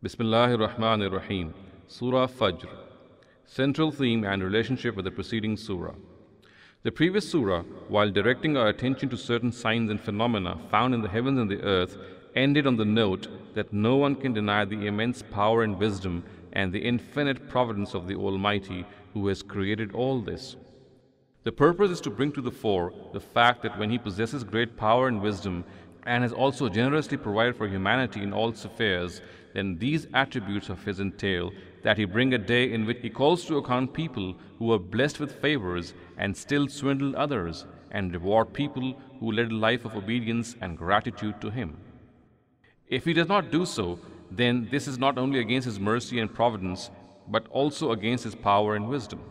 Bismillahir Rahmanir Rahim. Surah Fajr. Central theme and relationship with the preceding surah. The previous surah, while directing our attention to certain signs and phenomena found in the heavens and the earth, ended on the note that no one can deny the immense power and wisdom and the infinite providence of the Almighty who has created all this. The purpose is to bring to the fore the fact that when He possesses great power and wisdom and has also generously provided for humanity in all spheres, then these attributes of His entail that He bring a day in which He calls to account people who are blessed with favors and still swindle others, and reward people who led a life of obedience and gratitude to Him. If He does not do so, then this is not only against His mercy and providence, but also against His power and wisdom.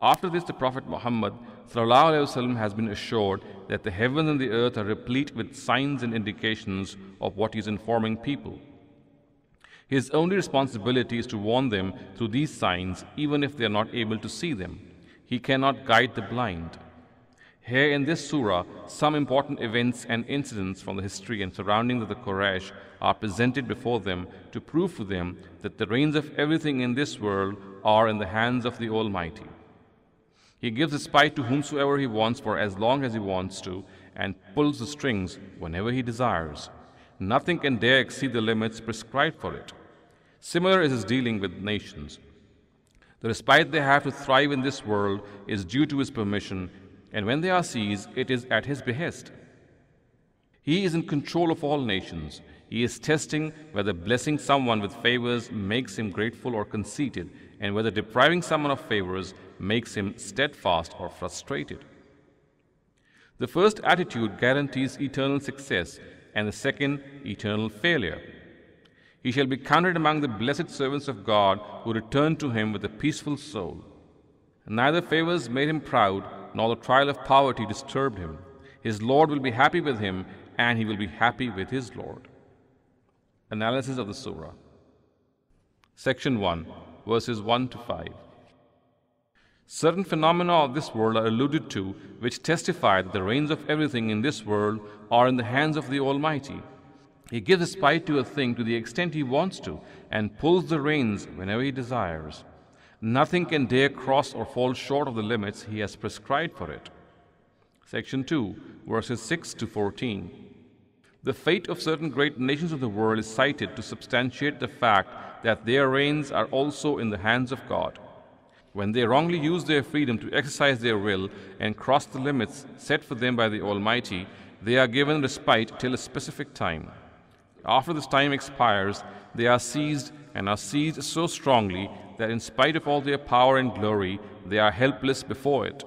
After this, the Prophet Muhammad ﷺ has been assured that the heavens and the earth are replete with signs and indications of what He is informing people. His only responsibility is to warn them through these signs, even if they are not able to see them. He cannot guide the blind. Here in this surah, some important events and incidents from the history and surroundings of the Quraysh are presented before them to prove to them that the reins of everything in this world are in the hands of the Almighty. He gives respite to whomsoever He wants for as long as He wants to, and pulls the strings whenever He desires. Nothing can dare exceed the limits prescribed for it. Similar is His dealing with nations. The respite they have to thrive in this world is due to His permission, and when they are seized, it is at His behest. He is in control of all nations. He is testing whether blessing someone with favors makes him grateful or conceited, and whether depriving someone of favors makes him steadfast or frustrated. The first attitude guarantees eternal success, and the second, eternal failure. He shall be counted among the blessed servants of God who return to Him with a peaceful soul. Neither favors made him proud, nor the trial of poverty disturbed him. His Lord will be happy with him, and he will be happy with his Lord. Analysis of the Surah. Section 1, verses 1 to 5. Certain phenomena of this world are alluded to, which testify that the reins of everything in this world are in the hands of the Almighty. He gives respite to a thing to the extent He wants to, and pulls the reins whenever He desires. Nothing can dare cross or fall short of the limits He has prescribed for it. Section 2, verses 6 to 14. The fate of certain great nations of the world is cited to substantiate the fact that their reins are also in the hands of God. When they wrongly use their freedom to exercise their will and cross the limits set for them by the Almighty, they are given respite till a specific time. After this time expires, they are seized, and are seized so strongly that in spite of all their power and glory, they are helpless before it.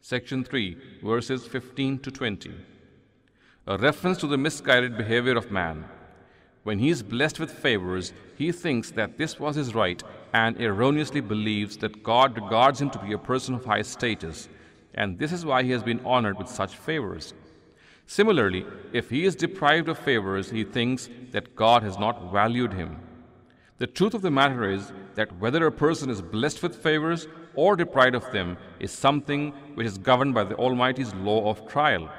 Section 3, verses 15 to 20. A reference to the misguided behavior of man. When he is blessed with favors, he thinks that this was his right and erroneously believes that God regards him to be a person of high status, and this is why he has been honored with such favors. Similarly, if he is deprived of favors, he thinks that God has not valued him. The truth of the matter is that whether a person is blessed with favors or deprived of them is something which is governed by the Almighty's law of trial.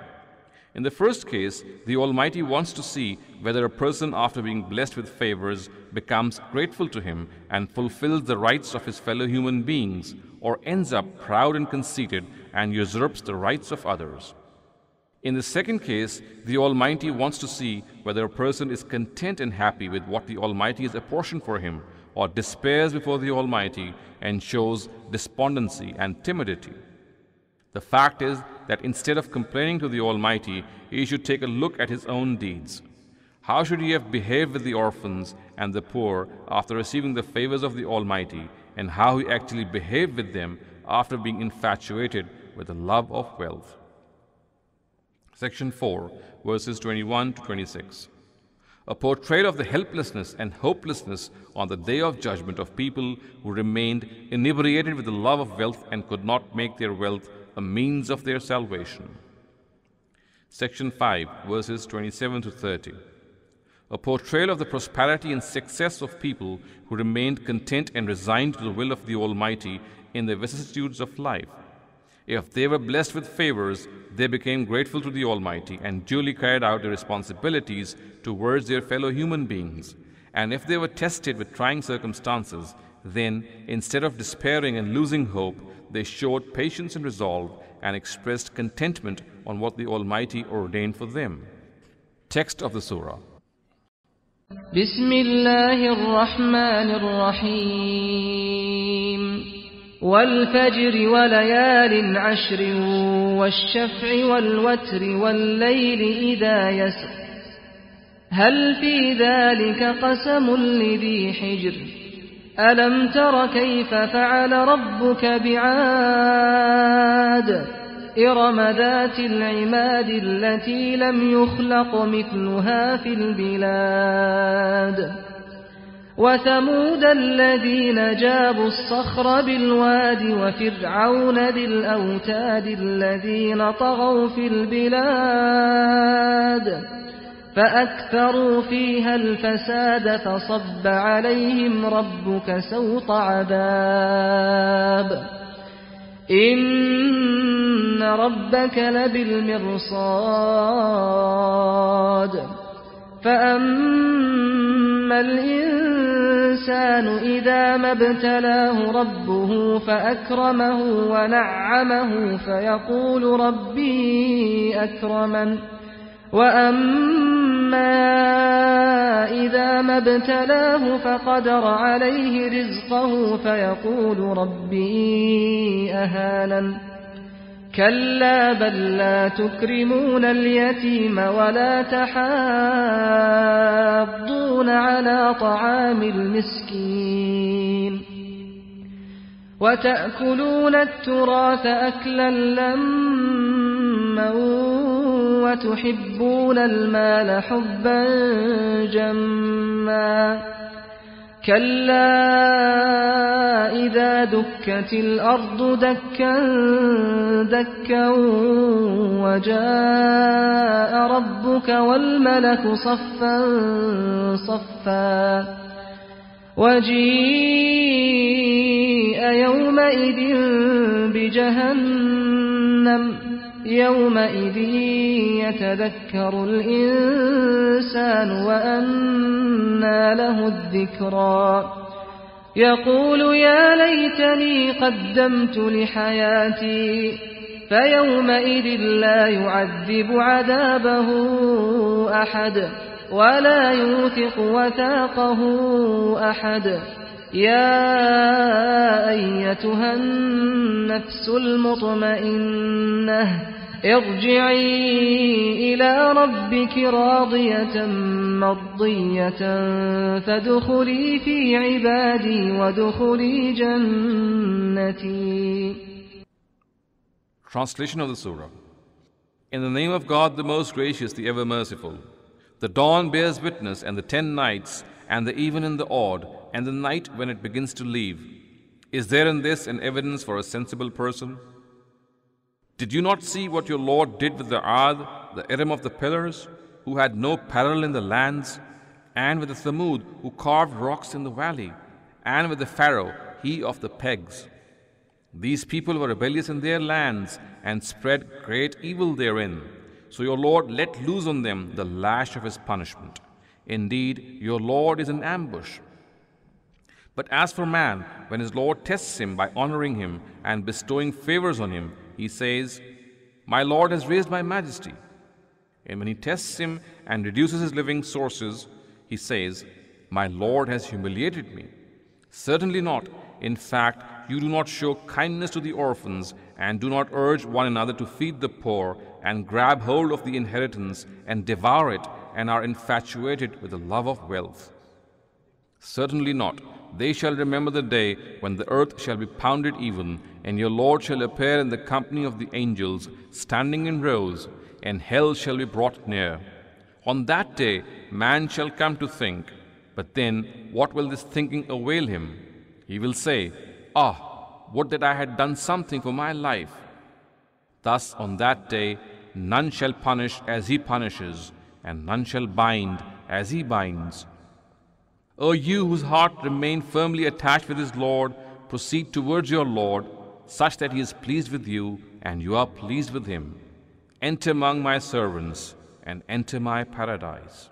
In the first case, the Almighty wants to see whether a person, after being blessed with favors, becomes grateful to Him and fulfills the rights of his fellow human beings, or ends up proud and conceited and usurps the rights of others. In the second case, the Almighty wants to see whether a person is content and happy with what the Almighty has apportioned for him, or despairs before the Almighty and shows despondency and timidity. The fact is that instead of complaining to the Almighty, he should take a look at his own deeds. How should he have behaved with the orphans and the poor after receiving the favors of the Almighty, and how he actually behaved with them after being infatuated with the love of wealth? Section 4, verses 21 to 26. A portrayal of the helplessness and hopelessness on the day of judgment of people who remained inebriated with the love of wealth and could not make their wealth a means of their salvation. Section 5, verses 27 to 30. A portrayal of the prosperity and success of people who remained content and resigned to the will of the Almighty in the vicissitudes of life. If they were blessed with favors, they became grateful to the Almighty and duly carried out their responsibilities towards their fellow human beings. And if they were tested with trying circumstances, then instead of despairing and losing hope, they showed patience and resolve and expressed contentment on what the Almighty ordained for them. Text of the Surah. بسم الله الرحمن الرحيم والفجر وليال عشر والشفع والوتر والليل إذا يسر هل في ذلك قسم لذي حجر ألم تر كيف فعل ربك بعاد إرم ذات العماد التي لم يخلق مثلها في البلاد وثمود الذين جابوا الصخر بالواد وفرعون ذي الأوتاد الذين طغوا في البلاد فأكثروا فيها الفساد فصب عليهم ربك سوط عذاب إن ربك لبالمرصاد فأما الإنسان إذا ما ابتلاه ربه فأكرمه ونعمه فيقول ربي أكرمن وأما إذا ما ابتلاه فقدر عليه رزقه فيقول ربي أهانن كلا بل لا تكرمون اليتيم ولا تحاضون على طعام المسكين وتأكلون التراث أكلا لما وتحبون المال حبا جما كلا إذا دكت الأرض دكا دكا وجاء ربك والملك صفا صفا وجيء يومئذ بجهنم يومئذ يتذكر الإنسان وأنى له الذكرى يقول يا ليتني قدمت لحياتي فيومئذ لا يعذب عذابه أحد ولا يوثق وثاقه أحد يا أيتها النفس المطمئنة ارجعي إلى ربك راضية مرضية فادخلي في عبادي وادخلي جنتي. Translation of the Surah. In the name of God, the most gracious, the ever merciful. The dawn bears witness, and the 10 nights, and the even and the odd, and the night when it begins to leave. Is there in this an evidence for a sensible person? Did you not see what your Lord did with the Aad, the Iram of the pillars, who had no parallel in the lands, and with the Thamud, who carved rocks in the valley, and with the Pharaoh, he of the pegs? These people were rebellious in their lands, and spread great evil therein. So your Lord let loose on them the lash of his punishment. Indeed, your Lord is in ambush. But as for man, when his Lord tests him by honoring him and bestowing favors on him, he says, My Lord has raised my majesty. And when he tests him and reduces his living sources, he says, My Lord has humiliated me. Certainly not. In fact, you do not show kindness to the orphans and do not urge one another to feed the poor and grab hold of the inheritance and devour it and are infatuated with the love of wealth. Certainly not. They shall remember the day when the earth shall be pounded even, and your Lord shall appear in the company of the angels, standing in rows, and hell shall be brought near. On that day man shall come to think, but then what will this thinking avail him? He will say, Ah, would that I had done something for my life. Thus on that day none shall punish as he punishes, and none shall bind as he binds. O you whose heart remain firmly attached with his Lord, proceed towards your Lord, such that he is pleased with you, and you are pleased with him. Enter among my servants, and enter my paradise.